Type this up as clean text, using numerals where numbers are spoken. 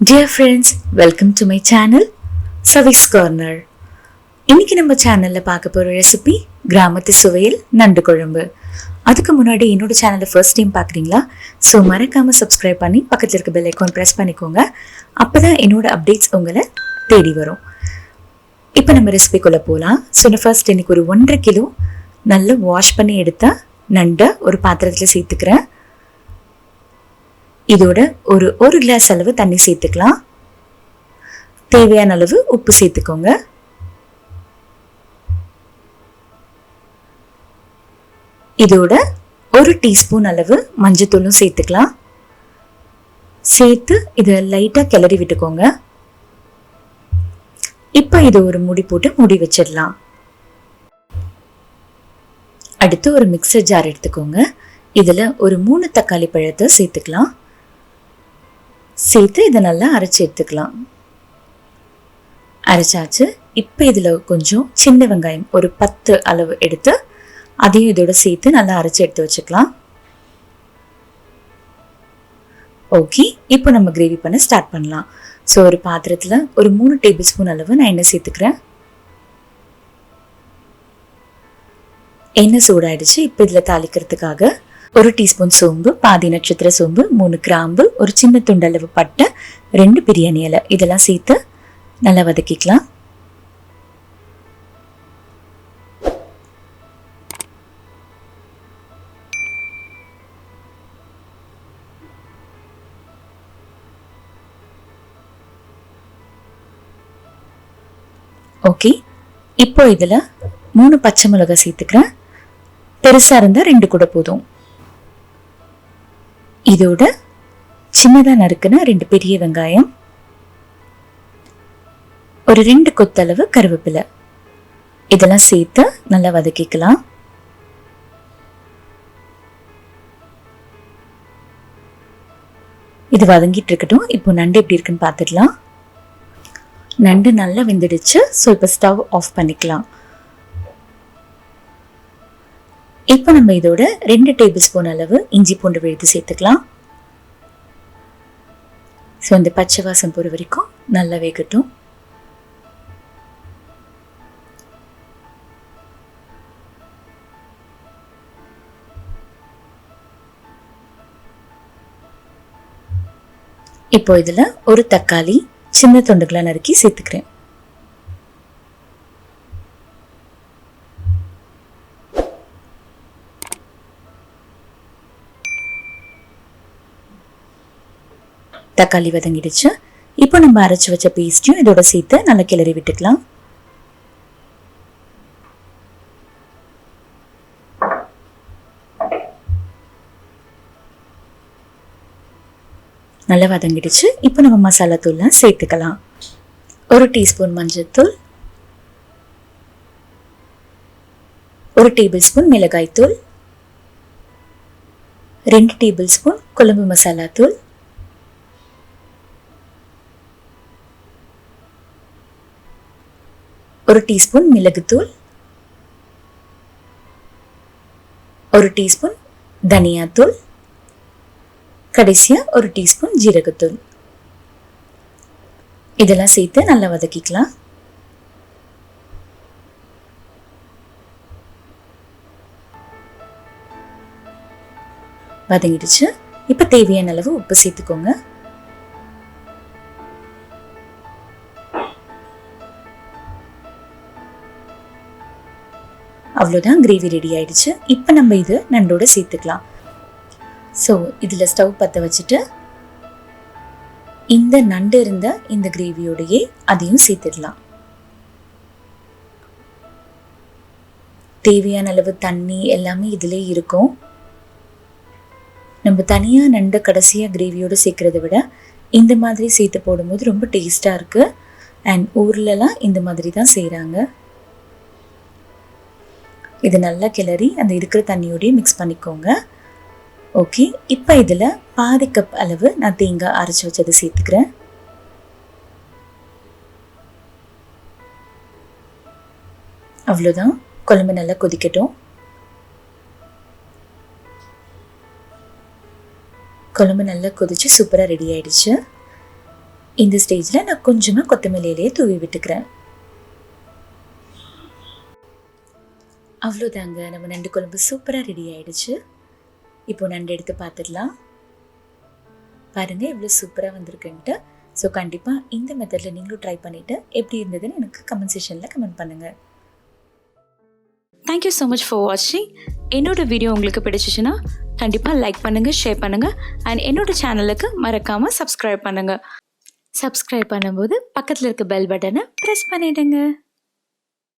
Dear friends, welcome to my channel, Savi's Corner. இன்னைக்கு நம்ம சேனல்ல பார்க்க போற ரெசிபி கிராமத்து சுவையில் நண்டு குழம்பு. அதுக்கு முன்னாடி என்னோட சேனலை ஃபர்ஸ்ட் டைம் பார்க்குறீங்களா? ஸோ மறக்காம சப்ஸ்கிரைப் பண்ணி பக்கத்தில் இருக்க பெல் ஐக்கான் ப்ரெஸ் பண்ணிக்கோங்க. அப்பதான் என்னோட அப்டேட்ஸ் உங்களை தேடி வரும். இப்போ நம்ம ரெசிபிக்குள்ள போகலாம். ஸோ நான் ஃபர்ஸ்ட் இன்னைக்கு ஒரு 1.5 கிலோ நல்லா வாஷ் பண்ணி எடுத்த நண்டை ஒரு பாத்திரத்தில் சேர்த்துக்கிறேன். இதோட ஒரு கிளாஸ் அளவு தண்ணி சேர்த்துக்கலாம். தேவையான அளவு உப்பு சேர்த்துக்கோங்க. இதோட 1 டீஸ்பூன் அளவு மஞ்சத்தூளும் சேர்த்துக்கலாம். சேர்த்து இதை லைட்டா கிளறி விட்டுக்கோங்க. இப்ப இது ஒரு மூடி போட்டு மூடி வச்சிடலாம். அடுத்து ஒரு மிக்சர் ஜார் எடுத்துக்கோங்க. இதுல ஒரு 3 தக்காளி பழத்தை சேர்த்துக்கலாம். சேர்த்து இதை நல்லா அரைச்சி எடுத்துக்கலாம். அரைச்சாச்சு. இப்போ இதில் கொஞ்சம் சின்ன வெங்காயம் ஒரு 10 அளவு எடுத்து அதையும் இதோட சேர்த்து நல்லா அரைச்சி எடுத்து வச்சுக்கலாம். ஓகே, இப்போ நம்ம கிரேவி பண்ண ஸ்டார்ட் பண்ணலாம். ஸோ ஒரு பாத்திரத்தில் ஒரு 3 டேபிள் ஸ்பூன் அளவு நான் எண்ணெய் சேர்த்துக்கிறேன். எண்ணெய் சூடாயிடுச்சு. இப்போ இதில் தாளிக்கிறதுக்காக 1 டீஸ்பூன் சோம்பு, பாதி நட்சத்திர சோம்பு, 3 கிராம்பு, ஒரு சின்ன துண்டளவு பட்டை, 2 பிரியாணி இலை இதெல்லாம் சேர்த்து நல்லா வதக்கிக்கலாம். ஓகே, இப்போ இதுல 3 பச்சை மிளகாய் சேர்த்துக்கிறேன். பெருசா இருந்தா 2 கூட போதும். இதோட சின்னதா நறுக்குன 2 பெரிய வெங்காயம், ஒரு 2 கொத்தளவு கருவேப்பிலை இதெல்லாம் சேர்த்து நல்லா வதக்கிக்கலாம். இது வதங்கிட்டு இருக்கட்டும். இப்போ நண்டு எப்படி இருக்குன்னு பார்த்துடலாம். நண்டு நல்லா வெந்துடுச்சு. ஸோ இப்போ ஸ்டவ் ஆஃப் பண்ணிக்கலாம். இப்போ நம்ம இதோட 2 டேபிள் ஸ்பூன் அளவு இஞ்சி பூண்டு விழுது சேர்த்துக்கலாம். ஸோ இந்த பச்சை வாசம் போகிற வரைக்கும் நல்லா வேகட்டும். இப்போ இதில் ஒரு தக்காளி சின்ன துண்டுகளை நறுக்கி சேர்த்துக்கிறேன். தக்காளி வதங்கிடுச்சு. இப்போ நம்ம அரைச்சு வச்ச பேஸ்டையும் இதோட சேர்த்து நல்லா கிளறி விட்டுக்கலாம். நல்லா வதங்கிடுச்சு. இப்போ நம்ம மசாலா தூள்லாம் சேர்த்துக்கலாம். 1 டீஸ்பூன் மஞ்சள் தூள், 1 டேபிள் ஸ்பூன் மிளகாய் தூள், 2 டேபிள் ஸ்பூன் குழம்பு மசாலா தூள், 1 டீஸ்பூன் மிளகுத்தூள், 1 டீஸ்பூன் தனியாத்தூள், கடைசியா 1 டீஸ்பூன் ஜீரகத்தூள் இதெல்லாம் சேர்த்து நல்லா வதக்கிக்கலாம். வதங்கிடுச்சு. இப்ப தேவையான அளவு உப்பு சேர்த்துக்கோங்க. அவ்வளோதான், கிரேவி ரெடி ஆயிடுச்சு. இப்போ நம்ம இது நண்டோட சேர்த்துக்கலாம். ஸோ இதில் ஸ்டவ் பற்ற வச்சுட்டு இந்த நண்டு இருந்த இந்த கிரேவியோடையே அதையும் சேர்த்துடலாம். தேவையான அளவு தண்ணி எல்லாமே இதிலே இருக்கும். நம்ம தனியாக நண்டு கடைசியாக கிரேவியோடு சேர்க்கறத விட இந்த மாதிரி சேர்த்து போடும்போது ரொம்ப டேஸ்டாக இருக்கு. அண்ட் ஊர்லலாம் இந்த மாதிரி தான் செய்கிறாங்க. இது நல்லா கிளறி அந்த இருக்கிற தண்ணியோடய மிக்ஸ் பண்ணிக்கோங்க. ஓகே, இப்போ இதில் பாதி கப் அளவு நான் தேங்காய் அரைச்சி வச்சதை சேர்த்துக்கிறேன். அவ்வளோதான், குழம்பு நல்லா கொதிக்கட்டும். குழம்பு நல்லா கொதிச்சு சூப்பராக ரெடி ஆயிடுச்சு. இந்த ஸ்டேஜில் நான் கொஞ்சமாக கொத்தமல்லி இலையை தூவி விட்டுக்கிறேன். அவ்வளோதாங்க, நம்ம நண்டு குழம்பு சூப்பராக ரெடி ஆகிடுச்சு. இப்போது நண்டு எடுத்து பார்த்துடலாம். பாருங்கள் எவ்வளோ சூப்பராக வந்திருக்குன்ட்டு. ஸோ கண்டிப்பாக இந்த மெத்தடில் நீங்களும் ட்ரை பண்ணிவிட்டு எப்படி இருந்ததுன்னு எனக்கு கமெண்ட் செக்ஷனில் கமெண்ட் பண்ணுங்கள். தேங்க்யூ ஸோ மச் ஃபார் வாட்சிங். என்னோட வீடியோ உங்களுக்கு பிடிச்சிச்சுன்னா கண்டிப்பாக லைக் பண்ணுங்கள், ஷேர் பண்ணுங்கள் அண்ட் என்னோட சேனலுக்கு மறக்காமல் சப்ஸ்கிரைப் பண்ணுங்கள். சப்ஸ்கிரைப் பண்ணும்போது பக்கத்தில் இருக்க பெல் பட்டனை ப்ரெஸ் பண்ணிவிடுங்க.